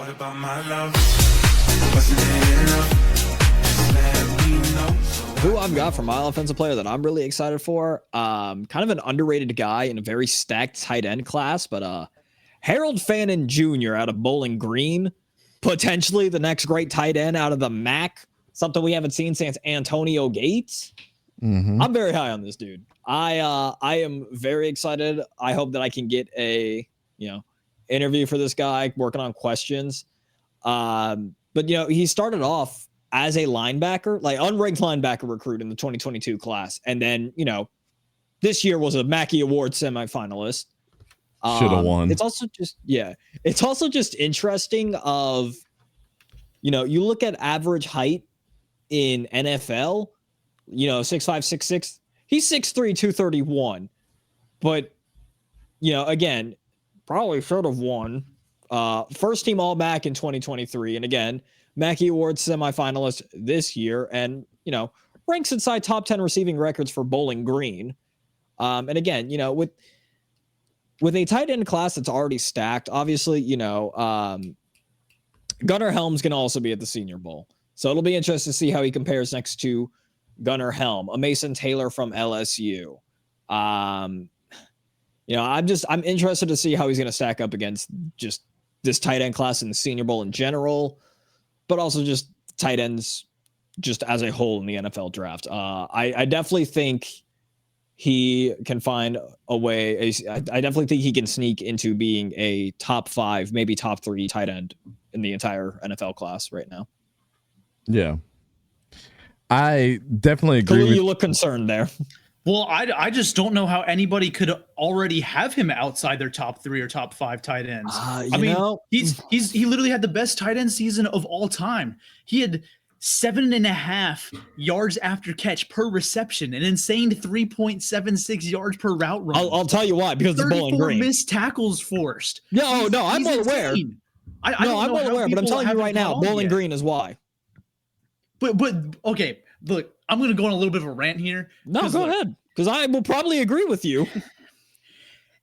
What about my love? Wasn't it enough? Just let me know. Who I've got for my offensive player that I'm really excited for, kind of an underrated guy in a very stacked tight end class, but Harold Fannin Jr. out of Bowling Green, potentially the next great tight end out of the MAC, something we haven't seen since Antonio Gates. I'm very high on this dude. I am very excited. I hope that I can get a interview for this guy, working on questions. But he started off as a linebacker, like unranked linebacker recruit in the 2022 class, and then this year was a Mackey Award semifinalist. Should have won. It's also just interesting of you look at average height in NFL, 6'5", 6'6". He's 6'3", 231. But again, probably should have won. First team All MAC in 2023, and again, Mackey Award semifinalist this year, and ranks inside top 10 receiving records for Bowling Green. And again, with a tight end class that's already stacked, obviously, Gunnar Helm's going to also be at the Senior Bowl. So it'll be interesting to see how he compares next to Gunnar Helm, a Mason Taylor from LSU. I'm interested to see how he's going to stack up against just this tight end class in the Senior Bowl in general, but also just tight ends just as a whole in the NFL draft. I definitely think he can find a way. I definitely think he can sneak into being a top 5, maybe top 3 tight end in the entire NFL class right now. Yeah. I definitely agree. Clearly, you look concerned there. Well, I just don't know how anybody could already have him outside their top 3 or top 5 tight ends. He literally had the best tight end season of all time. He had 7.5 yards after catch per reception, an insane 3.76 yards per route run. I'll tell you why, because it's Bowling Green. Missed tackles forced. No, I'm well aware. I'm well aware, but I'm telling you right now, Bowling Green is why. But okay, look, I'm going to go on a little bit of a rant here. No, go ahead, because I will probably agree with you.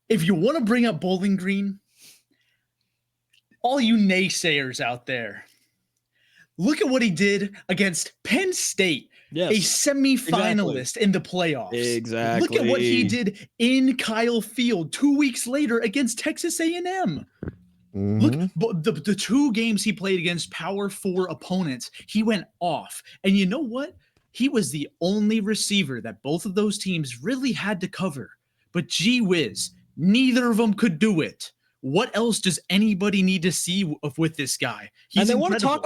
If you want to bring up Bowling Green, all you naysayers out there, look at what he did against Penn State, a semifinalist in the playoffs. Exactly. Look at what he did in Kyle Field 2 weeks later against Texas A&M. Look, the 2 games he played against Power 4 opponents, he went off. And you know what? He was the only receiver that both of those teams really had to cover. But gee whiz, neither of them could do it. What else does anybody need to see with this guy? They also want to talk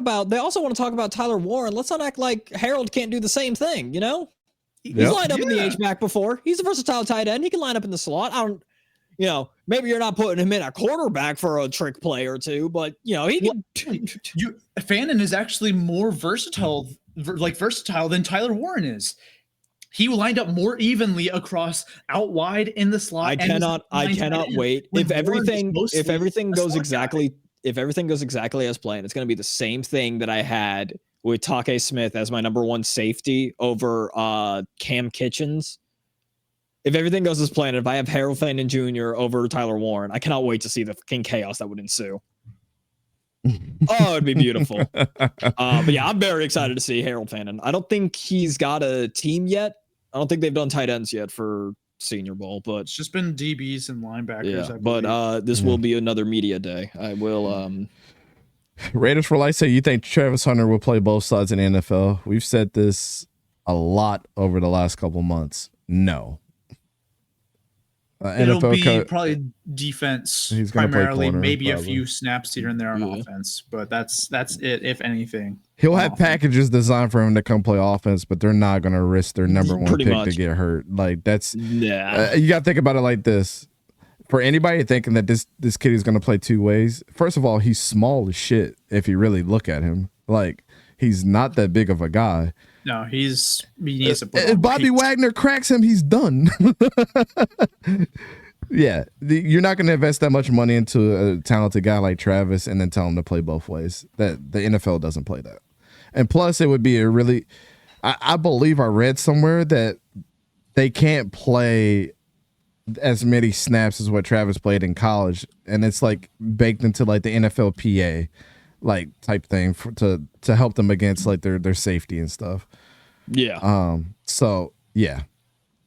about Tyler Warren. Let's not act like Harold can't do the same thing, He's lined up in the H-back before. He's a versatile tight end. He can line up in the slot. Maybe you're not putting him in a quarterback for a trick play or two, but he can. Fannin is actually more versatile than Tyler Warren is. He lined up more evenly across out wide in the slot. I cannot wait. If everything goes exactly as planned, it's going to be the same thing that I had with Take Smith as my number 1 safety over Cam Kitchens. If everything goes as planned, if I have Harold Fannin Jr. over Tyler Warren, I cannot wait to see the fucking chaos that would ensue. Oh, it'd be beautiful. But yeah, I'm very excited to see Harold Fannin. I don't think he's got a team yet. I don't think they've done tight ends yet for Senior Bowl, but it's just been DBs and linebackers. Yeah, but this will be another media day. I will. Raiders for Life say you think Travis Hunter will play both sides in the NFL. We've said this a lot over the last couple months. No. It'll be probably defense primarily, maybe a few snaps here and there on offense, but that's it, if anything. He'll have packages designed for him to come play offense, but they're not going to risk their number 1 pick to get hurt. Like, that's you got to think about it like this. For anybody thinking that this kid is going to play 2 ways, first of all, he's small as shit if you really look at him. Like, he's not that big of a guy. No, he needs to put if Bobby Wagner cracks him, he's done. Yeah, you're not going to invest that much money into a talented guy like Travis and then tell him to play both ways. That the NFL doesn't play that. And plus, it would be a really, I believe I read somewhere that they can't play as many snaps as what Travis played in college, and it's like baked into like the NFLPA. like type thing to help them against like their safety and stuff. Yeah. So yeah,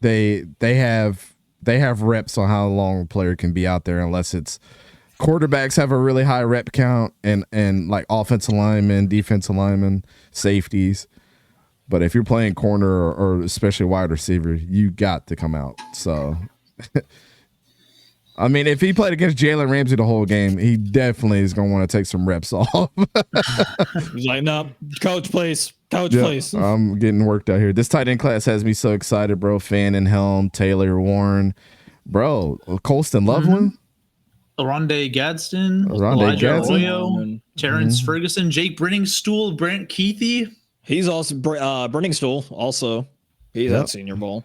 they have reps on how long a player can be out there, unless it's quarterbacks have a really high rep count and like offensive linemen, defensive linemen, safeties. But if you're playing corner or especially wide receiver, you got to come out. So, I mean, if he played against Jalen Ramsey the whole game, he definitely is going to want to take some reps off. He's like, no, coach, please. Coach, please. I'm getting worked out here. This tight end class has me so excited, bro. Fannin, Helm, Taylor, Warren. Bro, Colston Loveland. Rondé Gadsden, Elijah Arroyo, Terrence Ferguson, Jake Brenningstool, Brent Keithy. He's also Brenningstool. Also, he's at Senior Bowl.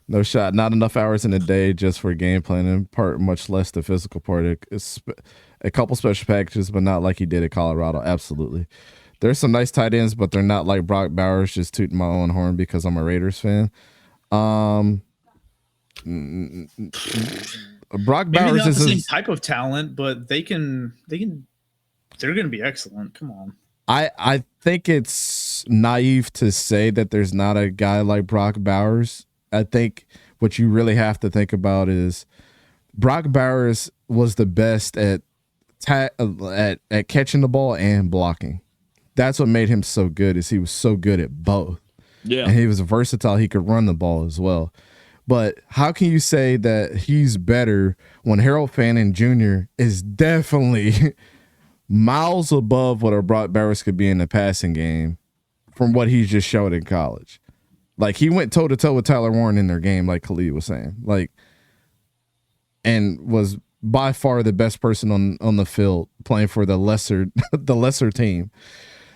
No shot. Not enough hours in a day just for game planning part, much less the physical part. It's a couple special packages, but not like he did at Colorado. Absolutely. There's some nice tight ends, but they're not like Brock Bowers, just tooting my own horn because I'm a Raiders fan. Brock Maybe Bowers not is the same type of talent, but they're going to be excellent. Come on. I think it's naive to say that there's not a guy like Brock Bowers. I think what you really have to think about is Brock Bowers was the best at catching the ball and blocking. That's what made him so good, is he was so good at both. Yeah. And he was versatile. He could run the ball as well. But how can you say that he's better when Harold Fannin Jr. is definitely miles above what a Brock Bowers could be in the passing game from what he's just showed in college? Like, he went toe-to-toe with Tyler Warren in their game, like Khalid was saying. Like, and was by far the best person on the field playing for the lesser team.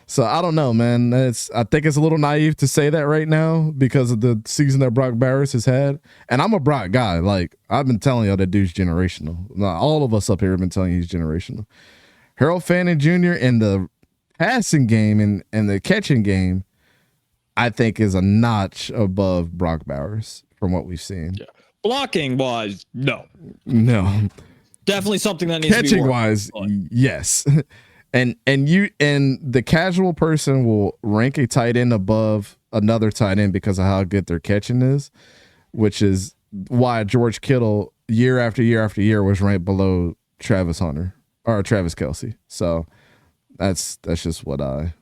So I don't know, man. I think it's a little naive to say that right now because of the season that Brock Bowers has had. And I'm a Brock guy. Like, I've been telling y'all that dude's generational. All of us up here have been telling you he's generational. Harold Fannin Jr. in the passing game and the catching game, I think is a notch above Brock Bowers from what we've seen. Yeah. Blocking wise, no. Definitely something that needs to be catching wise, yes. And the casual person will rank a tight end above another tight end because of how good their catching is, which is why George Kittle year after year after year was ranked below Travis Kelce. So that's just what I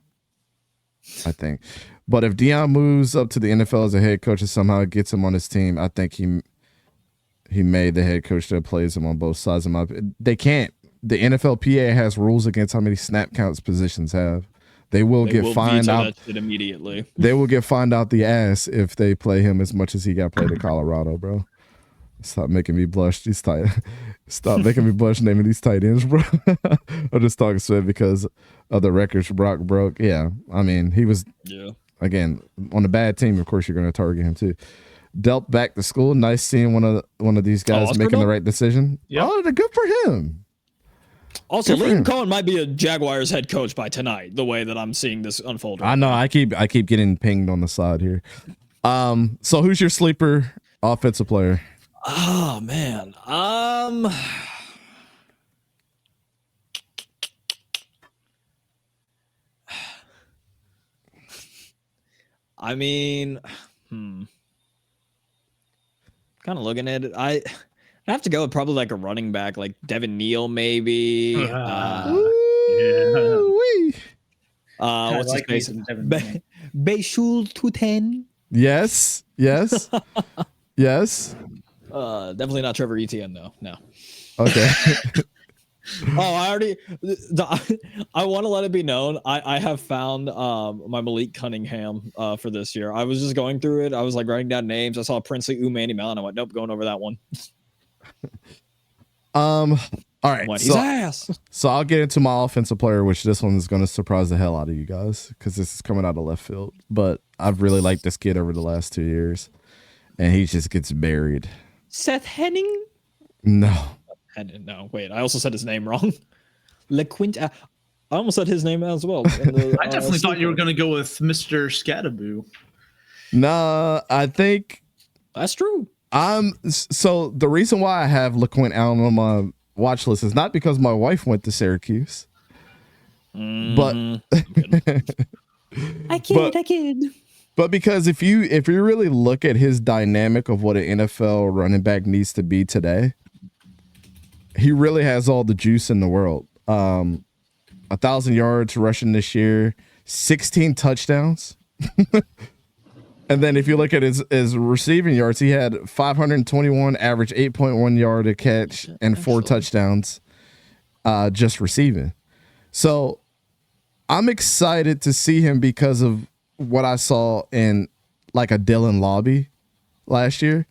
think. But if Deion moves up to the NFL as a head coach and somehow gets him on his team, I think he made the head coach that plays him on both sides of they can't. The NFLPA has rules against how many snap counts positions have. They will get fined out immediately. They will get fined out the ass if they play him as much as he got played at Colorado, bro. Stop making me blush. Stop making me blush naming these tight ends, bro. I'm just talking shit because of the records Brock broke. Yeah, I mean, he was again on a bad team. Of course, you're going to target him too. Delp back to school. Nice seeing one of these guys making the right decision. Yeah. Oh, good for him. Also, Liam Cohen might be a Jaguars head coach by tonight, the way that I'm seeing this unfold. I know. I keep getting pinged on the side here. So who's your sleeper offensive player? Oh man. I mean, kind of looking at it. I have to go with probably like a running back, like Devin Neal, maybe. What's his face? Bashul Tuten. Yes. Yes. Definitely not Trevor Etienne, though. No. Okay. I want to let it be known. I have found my Malik Cunningham for this year. I was just going through it. I was like writing down names. I saw Princely Manny Mellon. I went, nope, going over that one. All right. He's ass. So I'll get into my offensive player, which this one is going to surprise the hell out of you guys because this is coming out of left field. But I've really liked this kid over the last 2 years, and he just gets buried. Seth Henning? No. No, wait. I also said his name wrong. I almost said his name as well. I definitely thought you were going to go with Mr. Scattaboo. Nah, I think that's true. So the reason why I have LeQuint Allen on my watch list is not because my wife went to Syracuse. But I kid. But because if you really look at his dynamic of what an NFL running back needs to be today, he really has all the juice in the world. 1,000 yards rushing this year, 16 touchdowns. And then if you look at his receiving yards, he had 521, average 8.1 yard a catch, and 4 touchdowns just receiving. So I'm excited to see him because of what I saw in like a Dylan Lobby last year.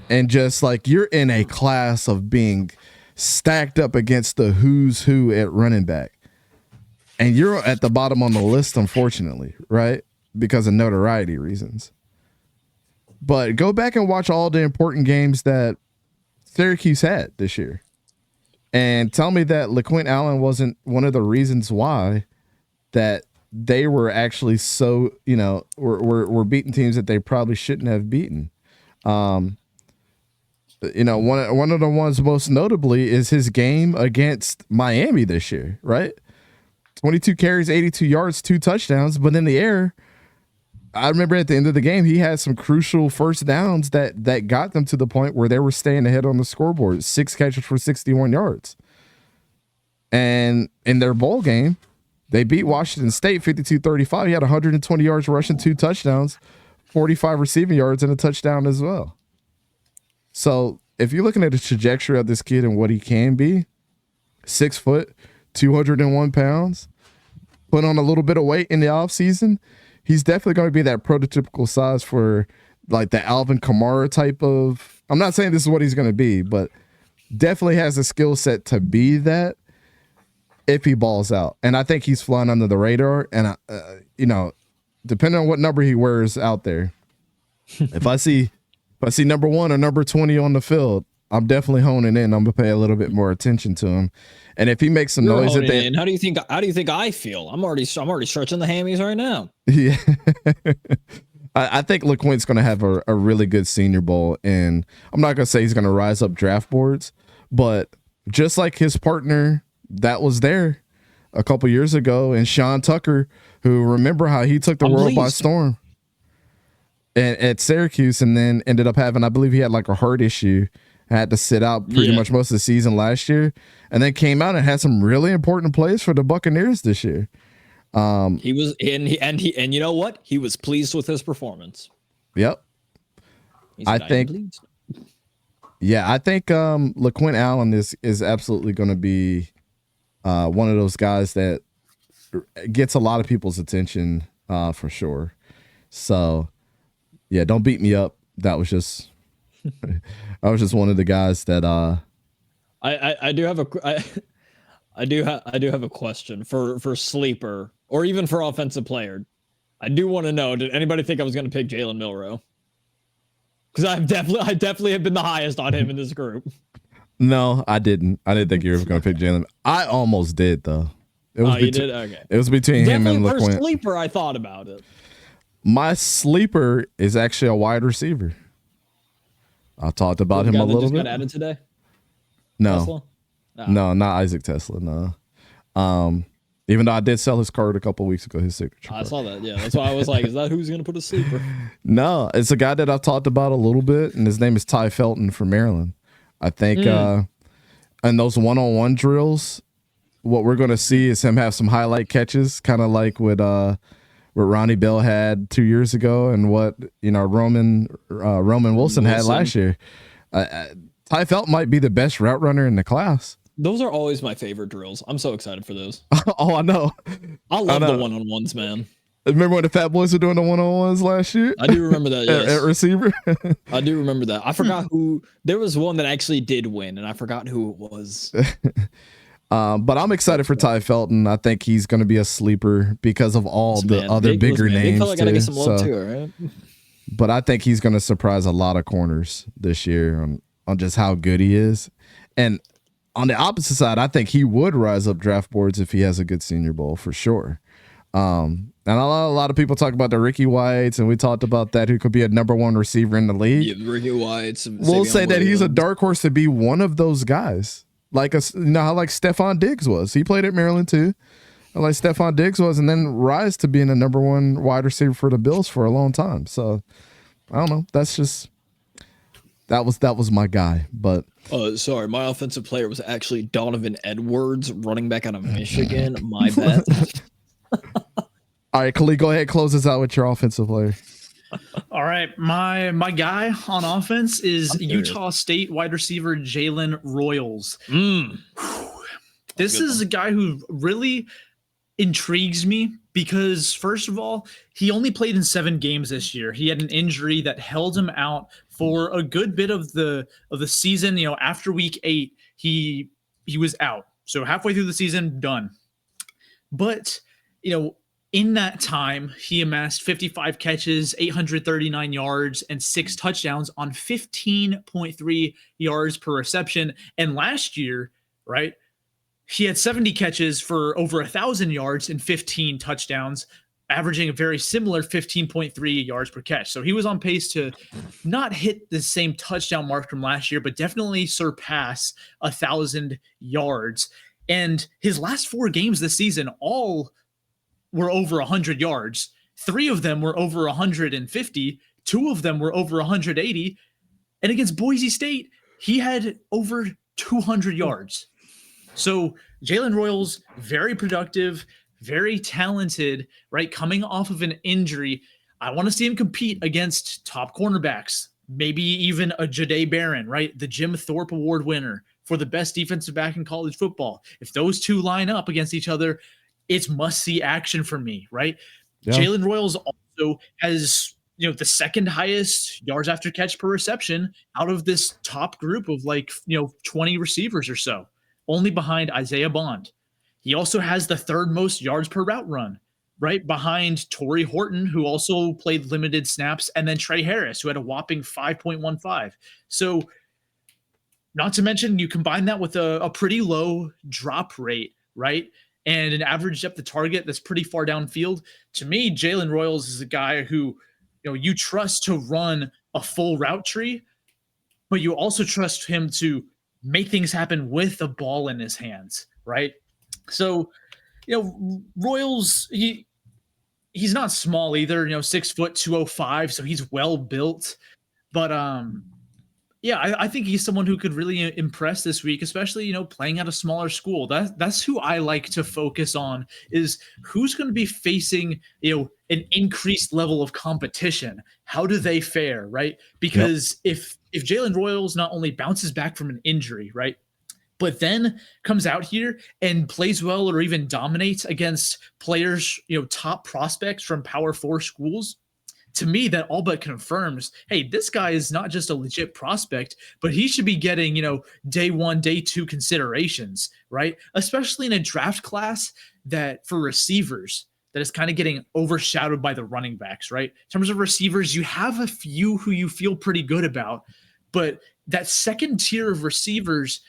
And just like you're in a class of being stacked up against the who's who at running back. And you're at the bottom on the list, unfortunately, right? Because of notoriety reasons. But go back and watch all the important games that Syracuse had this year. And tell me that LeQuint Allen wasn't one of the reasons why that they were actually so, were beating teams that they probably shouldn't have beaten. One of the ones most notably is his game against Miami this year, right? 22 carries, 82 yards, 2 touchdowns. But in the air, I remember at the end of the game, he had some crucial first downs that got them to the point where they were staying ahead on the scoreboard. 6 catches for 61 yards. And in their bowl game, they beat Washington State 52-35. He had 120 yards rushing, 2 touchdowns, 45 receiving yards, and a touchdown as well. So if you're looking at the trajectory of this kid and what he can be, 6 foot, 201 pounds, put on a little bit of weight in the offseason, he's definitely going to be that prototypical size for like the Alvin Kamara type of, I'm not saying this is what he's going to be, but definitely has a skill set to be that if he balls out. And I think he's flying under the radar. And, depending on what number he wears out there, if I see number 1 or number 20 on the field, I'm definitely honing in. I'm gonna pay a little bit more attention to him. And if he makes some noise at the end, how do you think I feel? I'm already stretching the hammies right now. Yeah. I think LeQuint's going to have a really good Senior Bowl, and I'm not going to say he's going to rise up draft boards, but just like his partner that was there a couple years ago, and Sean Tucker, who remember how he took the world by storm at Syracuse, and then ended up having, I believe he had like a heart issue, had to sit out pretty much most of the season last year, and then came out and had some really important plays for the Buccaneers this year. He was and you know what? He was pleased with his performance. Yep. I think LeQuint Allen is absolutely going to be one of those guys that gets a lot of people's attention for sure. So yeah, don't beat me up. That was just one of the guys that I do have a question for sleeper or even for offensive player. I do want to know, did anybody think I was going to pick Jalen Milroe? Because I definitely have been the highest on him in this group. No, I didn't. I didn't think you were going to pick Jalen. I almost did though. You did? Okay. It was between him and LeQuint. For sleeper, I thought about it. My sleeper is actually a wide receiver. I talked about him a little bit. Got added today? No. Tesla? No, not Isaac Tesla. No. Even though I did sell his card a couple weeks ago, his signature card. I saw that. Yeah, that's why I was like, is that who's going to put a sleeper? No, it's a guy that I've talked about a little bit, and his name is Ty Felton from Maryland. I think in those one-on-one drills, what we're going to see is him have some highlight catches, kind of like what Ronnie Bell had 2 years ago and what Roman Wilson had last year. Ty Felton might be the best route runner in the class. Those are always my favorite drills. I'm so excited for those. Oh, I know. I love the one-on-ones, man. Remember when the Fat Boys were doing the one-on-ones last year? I do remember that, yes. At receiver? I do remember that. I forgot who. There was one that actually did win, and I forgot who it was. But I'm excited for Ty Felton. I think he's going to be a sleeper because of all the other bigger names. Big fella gotta get some love too, right? But I think he's going to surprise a lot of corners this year on just how good he is. And on the opposite side, I think he would rise up draft boards if he has a good Senior Bowl for sure. And a lot of people talk about the Ricky Whites, and we talked about that, who could be a number 1 receiver in the league. Yeah, Ricky Whites. We'll say that he's a dark horse to be one of those guys. Like how Stephon Diggs was. He played at Maryland too. like Stephon Diggs was, and then rise to being the #1 wide receiver for the Bills for a long time. So I don't know. That's just that was my guy. But sorry, my offensive player was actually Donovan Edwards, running back out of Michigan. My bad. All right, Khalid, go ahead, close us out with your offensive player. All right, my guy on offense is Utah State wide receiver Jalen Royals. This is a guy who really intrigues me because, first of all, he only played in 7 games this year. He had an injury that held him out for a good bit of the season. You know, after week 8, he was out. So halfway through the season, done. But, you know, in that time, he amassed 55 catches, 839 yards, and 6 touchdowns on 15.3 yards per reception. And last year, right, he had 70 catches for over 1,000 yards and 15 touchdowns, averaging a very similar 15.3 yards per catch. So he was on pace to not hit the same touchdown mark from last year, but definitely surpass 1,000 yards. And his last 4 games this season all were over 100 yards. 3 of them were over 150. 2 of them were over 180. And against Boise State, he had over 200 yards. So Jalen Royals, very productive, very talented, right? Coming off of an injury. I want to see him compete against top cornerbacks, maybe even a Jahdae Barron, right? The Jim Thorpe Award winner for the best defensive back in college football. If those two line up against each other, it's must-see action for me, right? Yeah. Jalen Royals also has, you know, the second highest yards after catch per reception out of this top group of 20 receivers or so, only behind Isaiah Bond. He also has the 3rd most yards per route run, right behind Torrey Horton, who also played limited snaps, and then Trey Harris, who had a whopping 5.15. So not to mention, you combine that with a pretty low drop rate, right? And an average depth of target that's pretty far downfield. To me, Jalen Royals is a guy who, you know, you trust to run a full route tree, but you also trust him to make things happen with the ball in his hands, right? So, you know, Royals, he's not small either, you know, 6 foot 205, so he's well built. But yeah, I think he's someone who could really impress this week, especially, you know, playing at a smaller school. That's who I like to focus on, is who's going to be facing, you know, an increased level of competition. How do they fare, right? Because if Jalen Royals not only bounces back from an injury, right, but then comes out here and plays well or even dominates against players, you know, top prospects from Power 4 schools, to me, that all but confirms, hey, this guy is not just a legit prospect, but he should be getting, you know, day 1, day 2 considerations, right? Especially in a draft class that for receivers that is kind of getting overshadowed by the running backs, right? In terms of receivers, you have a few who you feel pretty good about, but that second tier of receivers,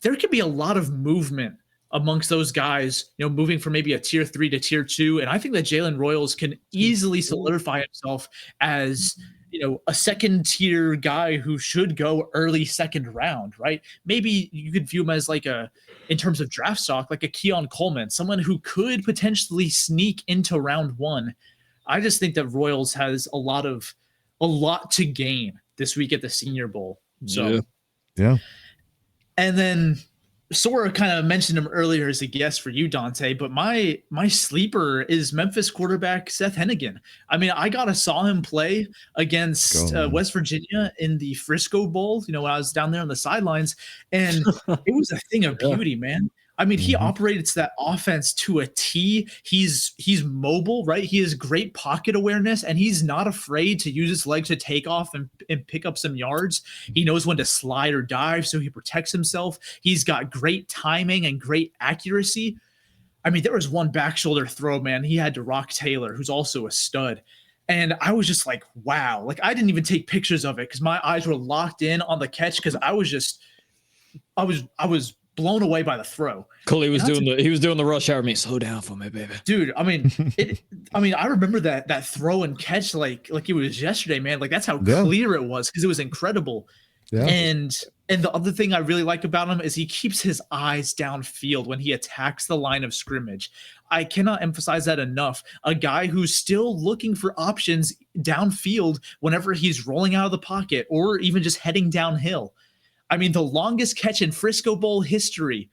there could be a lot of movement amongst those guys, you know, moving from maybe a tier 3 to tier 2. And I think that Jalen Royals can easily solidify himself as, you know, a second tier guy who should go early 2nd round, right? Maybe you could view him as in terms of draft stock, like a Keon Coleman, someone who could potentially sneak into round 1. I just think that Royals has a lot to gain this week at the Senior Bowl. So, yeah. And then Sora kind of mentioned him earlier as a guest for you, Dante, but my sleeper is Memphis quarterback Seth Hennigan. I mean, I saw him play against West Virginia in the Frisco Bowl, you know, when I was down there on the sidelines, and it was a thing of beauty, man. I mean, he operates that offense to a T. He's mobile, right? He has great pocket awareness, and he's not afraid to use his legs to take off and pick up some yards. He knows when to slide or dive, so he protects himself. He's got great timing and great accuracy. I mean, there was one back shoulder throw, man. He had to Rock Taylor, who's also a stud. And I was just like, wow. Like, I didn't even take pictures of it because my eyes were locked in on the catch because I was blown away by the throw. Coley was doing the rush hour me. Slow down for me, baby. Dude, I mean, I remember that throw and catch like it was yesterday, man. Like, that's how clear it was because it was incredible. Yeah. And the other thing I really like about him is he keeps his eyes downfield when he attacks the line of scrimmage. I cannot emphasize that enough. A guy who's still looking for options downfield whenever he's rolling out of the pocket or even just heading downhill. I mean, the longest catch in Frisco Bowl history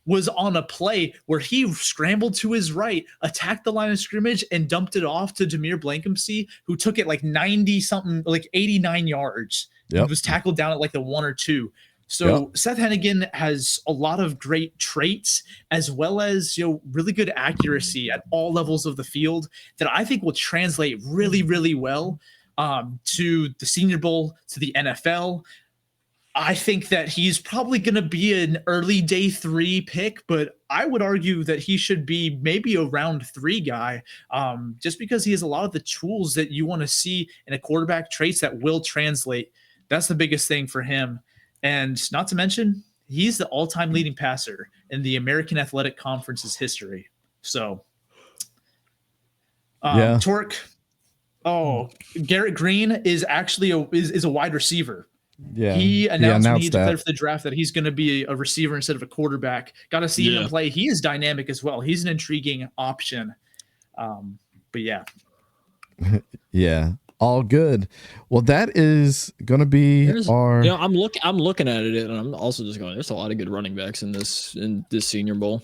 was on a play where he scrambled to his right, attacked the line of scrimmage, and dumped it off to 𝗕𝘂𝘀𝗶𝗲𝘀𝗀, who took it like 90-something, like 89 yards. Yep. It was tackled down at like the 1 or 2. So Seth Henigan has a lot of great traits, as well as really good accuracy at all levels of the field that I think will translate really, really well to the Senior Bowl, to the NFL. I think that he's probably going to be an early day 3 pick, but I would argue that he should be maybe a round 3 guy, just because he has a lot of the tools that you want to see in a quarterback, traits that will translate. That's the biggest thing for him. And not to mention, he's the all-time leading passer in the American Athletic Conference's history. So, Torque. Oh, Garrett Green is actually is a wide receiver. Yeah, he announced when he declared for the draft that he's going to be a receiver instead of a quarterback. Got to see him play. He is dynamic as well. He's an intriguing option. But yeah. Yeah. All good. Well, that is going to be I'm looking at it, and I'm also just going, there's a lot of good running backs in this Senior Bowl.